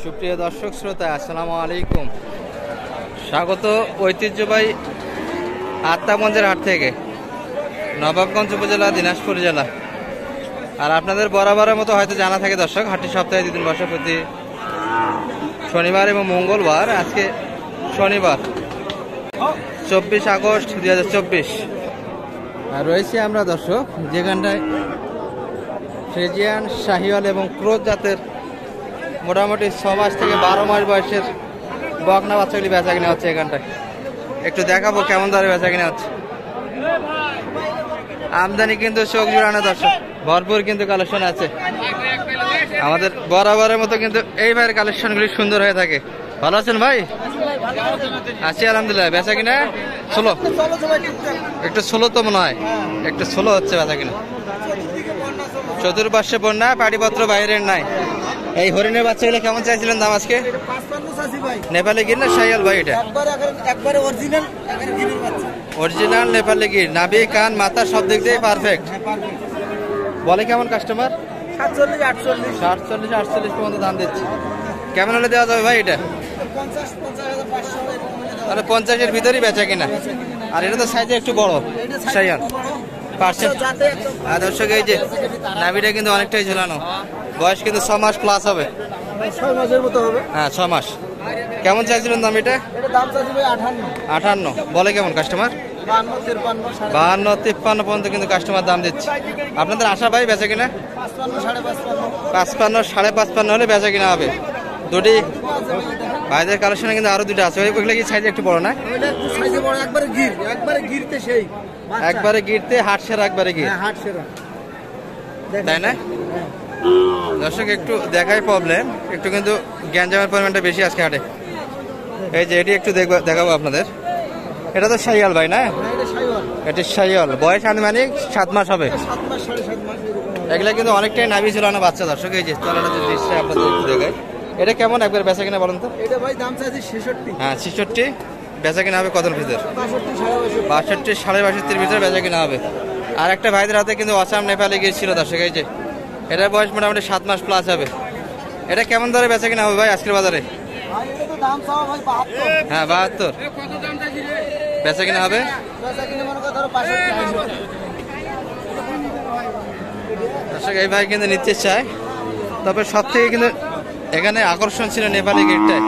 সুপ্রিয় দর্শক শ্রোতা, আসসালামু আলাইকুম। স্বাগত ঐতিহ্যবাহী আত্মাগঞ্জের হাট থেকে, নবাবগঞ্জ উপজেলা, দিনাজপুর জেলা। আর আপনাদের বরাবরের মতো হয়তো জানা থাকে দর্শক, হাটটি সপ্তাহে 2 দিন বসে, প্রতি শনিবার এবং মঙ্গলবার। আজকে শনিবার 24 আগস্ট 2024। আর রয়েছে আমরা দর্শক যেখানটায় ফ্রিজিয়ান, শাহিওয়াল এবং ক্রোজ জাতের মোটামুটি 6 মাস থেকে 12 মাস বয়সের বকনা বাচ্চাগুলি বেচা কিনা হচ্ছে। এখানটায় একটু দেখাবো কেমন দরে বেচা কিনা হচ্ছে। আমদানি কিন্তু চোখ জুড়ানো দর্শক, ভরপুর কিন্তু কালেকশন আছে। আমাদের বরাবরের মতো কিন্তু এই ভাইয়ের কালেকশনগুলি সুন্দর হয়ে থাকে। ভালো আছেন ভাই? আছি আলহামদুলিল্লাহ। বেচা কিনা 16, একটু 16 তো মনে হয়, একটু 16 হচ্ছে বেচা কিনা। চতুর্পাশে বন্যা, পাটিপত্র বাইরের নাই। এই হরিণের বাচ্চাগুলো কেমন চাইছিলেন দাম আজকে? নেপালি গির না শাহিওয়াল ভাই? এটা অরিজিনাল নেপালি গির, নাভি, কান, মাথা সব দিক দিয়ে পারফেক্ট। বলে কেমন কাস্টমার? 47-48 পর্যন্ত দাম দিচ্ছে। কেমন হলে দেওয়া যাবে ভাই এটা? তাহলে 50-এর ভিতরেই বেচা কিনা। আর এটা তো সাইজে একটু বড় শাহিওয়াল পার্সেন্ট। আর দর্শক এই যে নাভিটা কিন্তু অনেকটাই ঝুলানো, বয়স কিন্তু 6 মাস প্লাস হবে। 6 মাসের মতো হবে। হ্যাঁ 6 মাস। কেমন চাইছিলেন দাম এটা? দাম চাইছি ভাই 58। বলে কেমন কাস্টমার? 52-53 পর্যন্ত কিন্তু কাস্টমার দাম দিচ্ছে। আপনাদের আশা ভাই বেচা কিনা? 55-55.5 হলে বেচা কিনা হবে। দুটি ভাইদের কালেকশনে কিন্তু আরো দুটো আছে। ওইগুলো কি সাইজ একটু বড় না? একবারে গিরতে হাট সেরা, একবারে গির, তাই না দর্শক? একটু দেখাই প্রবলেম, একটু কিন্তু গ্যাঞ্জামের পরিমাণটা বেশি আজকে হাটে। এই যে এটি একটু দেখাবো আপনাদের। এটা তো শাহিওয়াল ভাই না? এটি শাহিওয়াল, বয়স আনুমানিক 7 মাস হবে। এগুলা কিন্তু অনেকটাই নাভি ঝুলানো বাচ্চা দর্শক। এই যে তলাটা যদি দৃশ্যে আপনাদের একটু দেখাই, এটা কেমন একবার বেচা কিনা বলেন তো? এটা ভাই দাম চাইছি 66। হ্যাঁ 66। বেচা কিনা হবে কতর ভিতর? 62-62.5 ভিতরে বেচা কিনা হবে। আর একটা ভাইদের হাতে কিন্তু আসাম নেপালে গিয়েছিল দর্শক। এই যে এটার বয়স মোটামুটি 7 মাস প্লাস হবে। এটা কেমন দরে বেচা কিনা হবে ভাই আজকের বাজারে? হ্যাঁ 72 বেচা কিনা হবে। দর্শক এই ভাই কিন্তু নিতে চায়, তবে সব থেকে কিন্তু এখানে আকর্ষণ ছিল নেপালি গিরটায়।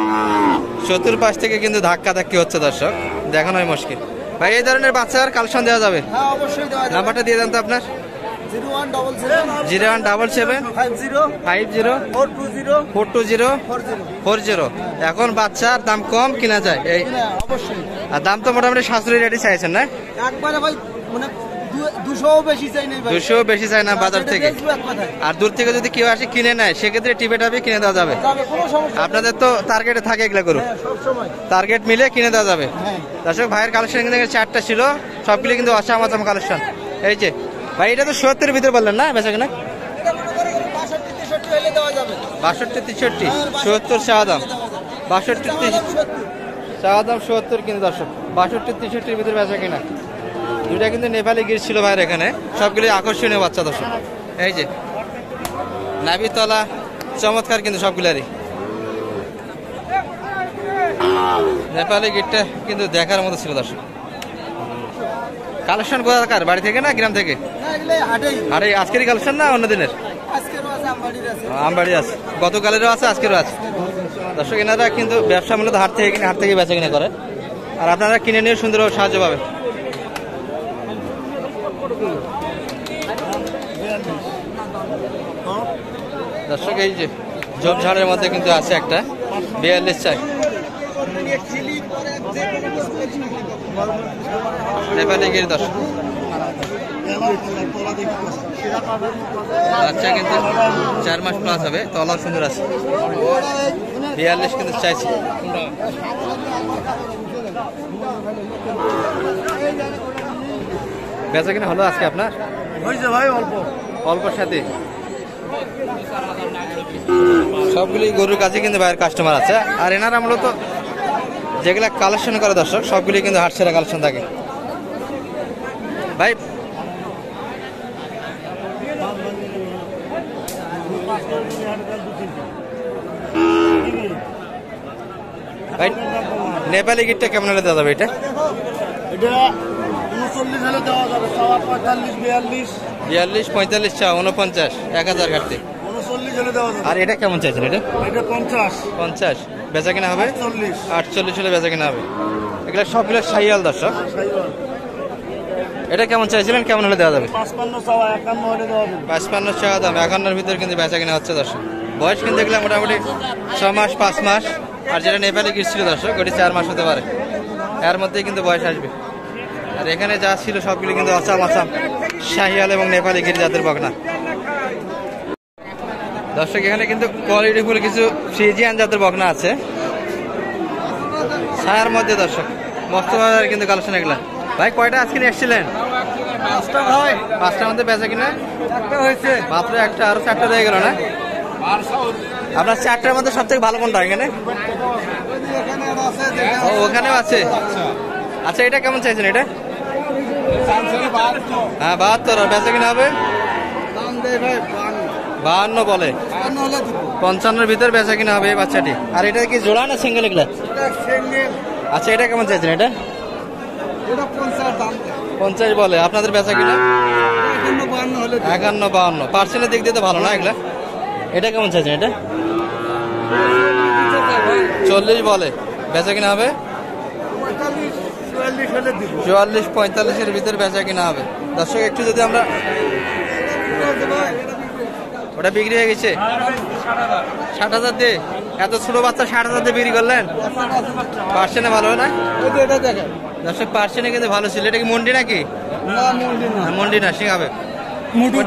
চতুর্পাশ থেকে কিন্তু ধাক্কা ধাক্কি হচ্ছে দর্শক, দেখানোই মুশকিল। ভাই এই ধরনের বাচ্চার কালেকশন দেওয়া যাবে? নাম্বারটা দিয়ে দেন তো আপনার। 0177505040 এখন বাচ্চার দাম কম কিনা যায় এই, আর দাম তো মোটামুটি শাশুড়ি রেডি চাইছেন না? একবারে ভাই মানে 200 বেশি চাই না বাজার থেকে। আর দূর থেকে যদি কেউ আসে কিনে নেয়, সেক্ষেত্রে টিপে টাপে কিনে দেওয়া যাবে। আপনাদের তো টার্গেটে থাকে এগুলা গরু, টার্গেট মিলে কিনে দেওয়া যাবে। দর্শক ভাইয়ের কালেকশন কিন্তু 4টা ছিল, সবগুলো কিন্তু অসামাচাম কালেকশন। এই যে ভাই এটা তো 70-এর ভিতরে বললেন না বেচা কিনা? 62-63 70 চাওয়া দাম, 62-63 চাওয়া দাম, 70 কিন্তু দর্শক। 62-63-এর ভিতরে বেচা কিনা। দুইটা কিন্তু নেপালি গির ছিল ভাইয়ের এখানে, সবগুলি আকর্ষণীয় বাচ্চা দর্শক। এই যে নাভি তলা চমৎকার কিন্তু সবগুলারই। নেপালি গিরটা কিন্তু দেখার মতো ছিল দর্শক। কালেকশন কোথাকার, বাড়ি থেকে না গ্রাম থেকে? আরে আজকেরই কালেকশন না অন্য দিনের? আমবাড়ি আছে, গতকালেরও আছে, আজকেরও আছে দর্শক। এনারা কিন্তু ব্যবসা মূলত হাট থেকে কিনে, হাট থেকে বেচা কিনা করে। আর আপনারা কিনে নিয়ে সুন্দরভাবে সাহায্য পাবেন। দর্শক এই যে ঝোপঝাড়ের মধ্যে কিন্তু আছে একটা 42 চাই নেপালি গির দর্শক। বাচ্চা কিন্তু 4 মাস প্লাস হবে, তলাও সুন্দর আছে। 42 কিন্তু চাইছি। বেচা কিনা হলো আজকে আপনার? হয়েছে ভাই অল্প সাথে। সবগুলি গরুর কাছে কিন্তু ভাইয়ের কাস্টমার আছে। আর এনারা মূলত যেগুলা কালেকশন করে দর্শক, সবগুলি কিন্তু হাট সেরা কালেকশন থাকে ভাই। ভাই নেপালি গিটটা কেমন হলে দেওয়া যাবে এটা? এটা 39 হলে দেওয়া যাবে, 45 42 42 45 চা 49 1000 ঘাটতি 39 হলে দেওয়া যাবে। আর এটা কেমন চাইছেন এটা? এটা 50 50 বেচা কিনা হবে 40 48 হলে বেচা কিনা হবে। এগুলো সবগুলো শাহিওয়াল দর্শক। সাইবার এটা কেমন চাইছিলেন, কেমন হলে দেওয়া যাবে? 55 চাওয়া 51 হলে দেওয়া যাবে। 55 টাকা দাম, 51 ভিতর কিন্তু বেচা কিনা হচ্ছে দর্শক। বয়স কিন্তু দেখলাম মোটামুটি 6 মাস 5 মাস, আর যেটা নেপালি গির ছিল দর্শক ওটি 4 মাস হতে পারে, এর মধ্যেই কিন্তু বয়স আসবে। আর এখানে যা ছিল সবগুলো কিন্তু আসাম আসাম শাহিওয়াল এবং নেপালি গির জাতের বকনা দর্শক। এখানে কিন্তু কোয়ালিটিফুল কিছু ফ্রিজিয়ান জাতের বকনা আছে ছায়ার মধ্যে দর্শক, মস্ত ভাবে কিন্তু কালেকশন এগুলা। ভাই কয়টা আজকে নিয়ে এসেছিলেন? 5টা ভাই, 5টার মধ্যে বেচা কিনা একটা হয়েছে। মাত্র একটা, আরো 4টা রয়ে গেল না? আপনার 4টার মধ্যে সব থেকে ভালো কোনটা এখানে? এখানে আর আছে, ও ওখানেও আছে। আচ্ছা এটা কেমন চাইছেন এটা? হ্যাঁ 72, আর বেচা কিনা হবে দাম দেয় ভাই 52 বলে, 52 হলে দিব। 55-এর ভিতর বেচা কিনা হবে এই বাচ্চাটি। আর এটা কি জোড়া না সিঙ্গেল এগুলা? এটা সিঙ্গেল, আচ্ছা এটা কেমন চাইছেন এটা? এটা 50 দাম দেয়। 50 বলে, আপনাদের বেচা কিনা এখানে 52 হলে দিব। 51 52। পার্সেলের দিক দিয়ে তো ভালো না এগুলা। এটা কেমন চাইছেন এটা? 40 বলে, বেচা কিনা হবে 45 44 হলে দিব। 44 45-এর ভিতর বেচা কিনা হবে দর্শক। একটু যদি আমরা, ওটা বিক্রি হয়ে গেছে 60,000 দিয়ে। এত ছোট বাচ্চা 60,000 দিয়ে বিক্রি করলেন? পার্সেন্টে ভালো না এটা দেখেন, দর্শক, পার্সেন্টে কিন্তু ভালো ছিল। এটা কি মন্ডি নাকি? না মন্ডি না, মন্ডি না, শিখাবে। মুটু।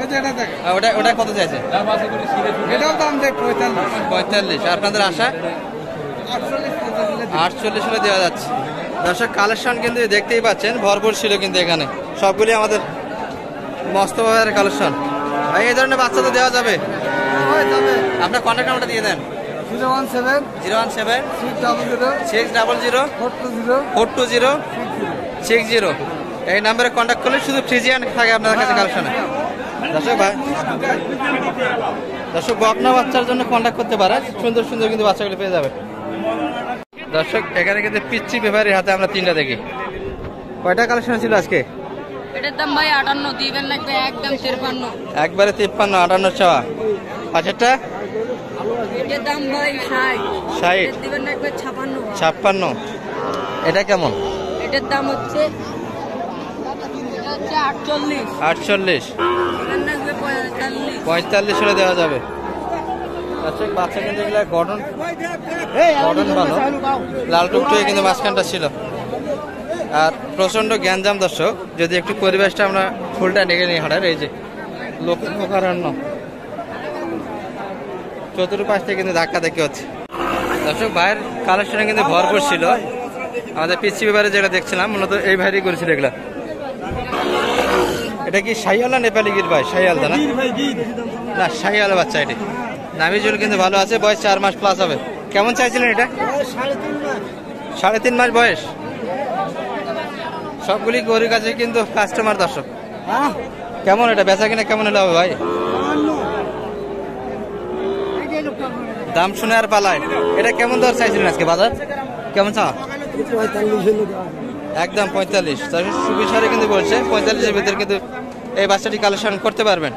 এটা দেখেন, ওটা ওটা কত চাইছে? এটাও দাম দেয় 45 45। আপনাদের আশা 48 50 হলে দিব। 48 হলে দেওয়া যাচ্ছে দর্শক। কালেকশন কিন্তু দেখতেই পাচ্ছেন ভরপুর ছিল কিন্তু এখানে, সবগুলি আমাদের মস্ত ভাবের কালেকশন। ভাই এই ধরনের বাচ্চা তো দেওয়া যাবে? হয়ে যাবে। আপনার কন্ট্যাক্ট নাম্বারটা দিয়ে দেন। 017 017 600 600 420 420 60। এই নাম্বারে কন্ট্যাক্ট করলে শুধু ফ্রিজিয়ান থাকে আপনার কাছে কালেকশনে দর্শক। ভাই দর্শক বকনা বাচ্চার জন্য কন্ট্যাক্ট করতে পারে, সুন্দর সুন্দর কিন্তু বাচ্চাগুলো পেয়ে যাবে দর্শক। এখানে কিন্তু পিচ্ছি ব্যাপারীর হাতে আমরা 3টা দেখি। কয়টা কালেকশন ছিল আজকে? এটার দাম ভাই 58 দিবেন লাগবে একদম 53। একবারে 53 58 চাওয়া। পাঁচেরটা এটার দাম ভাই 60 60 দিবেন লাগবে 56। 56। এটা কেমন? এটার দাম হচ্ছে 48 48 দিবেন লাগবে 45। 45 হলে দেওয়া যাবে দর্শক। বাচ্চা কিন্তু এগুলা গঠন ভালো, লাল টুকটুকে কিন্তু মাঝখানটা ছিল। আর প্রচন্ড গ্যাঞ্জাম দর্শক। যদি একটু পরিবেশটা আমরা ফুলটা ডেকে নিয়ে হাঁটার, এই যে লোকারণ্য, চতুর্পাশ থেকে কিন্তু ধাক্কা দেখে হচ্ছে দর্শক। ভাইয়ের কালেকশনে কিন্তু ভরপুর ছিল। আমাদের পিচ্ছি ব্যাপারে যেটা দেখছিলাম মূলত এই ভাইরই করেছিল এগুলা। এটা কি শাহিওয়াল না নেপালি গির ভাই? শাহিওয়াল না? না শাহিওয়াল বাচ্চা এটি। নামিজুল কিন্তু ভালো আছে, বয়স 4 মাস প্লাস হবে। কেমন চাইছিলেন এটা? 3.5 মাস বয়স। সবগুলি গরুর কাছে কিন্তু কাস্টমার দর্শক। কেমন এটা বেচা কিনা কেমন হলে হবে ভাই? দাম শুনে আর পালায়। এটা কেমন দর চাইছিলেন আজকে বাজার? কেমন চা? একদম 45। সুবিচারে কিন্তু বলছে 45-এর ভিতরে কিন্তু এই বাচ্চাটি কালেকশন করতে পারবেন।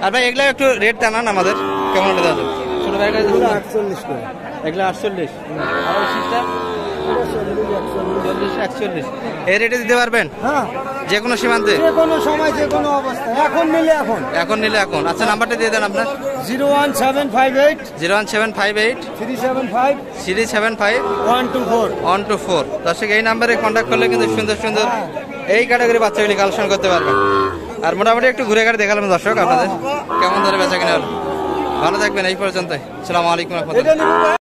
আর ভাই এগুলো একটু রেট টানান আমাদের, কেমন হলে দেওয়া যাবে? ছোট ভাই 48 করে। এগুলো 48। আর ওই শীতটা 40 41। এই রেটে দিতে পারবেন? হ্যাঁ, যে কোনো সীমান্তে, যে কোনো সময় যে কোনো অবস্থায়। এখন নিলে এখন নিলে এখন। আচ্ছা নাম্বারটা দিয়ে দেন আপনার। 01758 01758 375 375 124। 124 দর্শক। এই নাম্বারে কন্ট্যাক্ট করলে কিন্তু সুন্দর সুন্দর এই ক্যাটাগরি বাচ্চাগুলি কালেকশন করতে পারবেন। আর মোটামুটি একটু ঘুরে ঘাড়ে দেখালাম দর্শক আপনাদের কেমন ধরে বেচা কিনা হলো। ভালো থাকবেন এই পর্যন্ত। আসসালামু আলাইকুম রহমতুল্লাহ।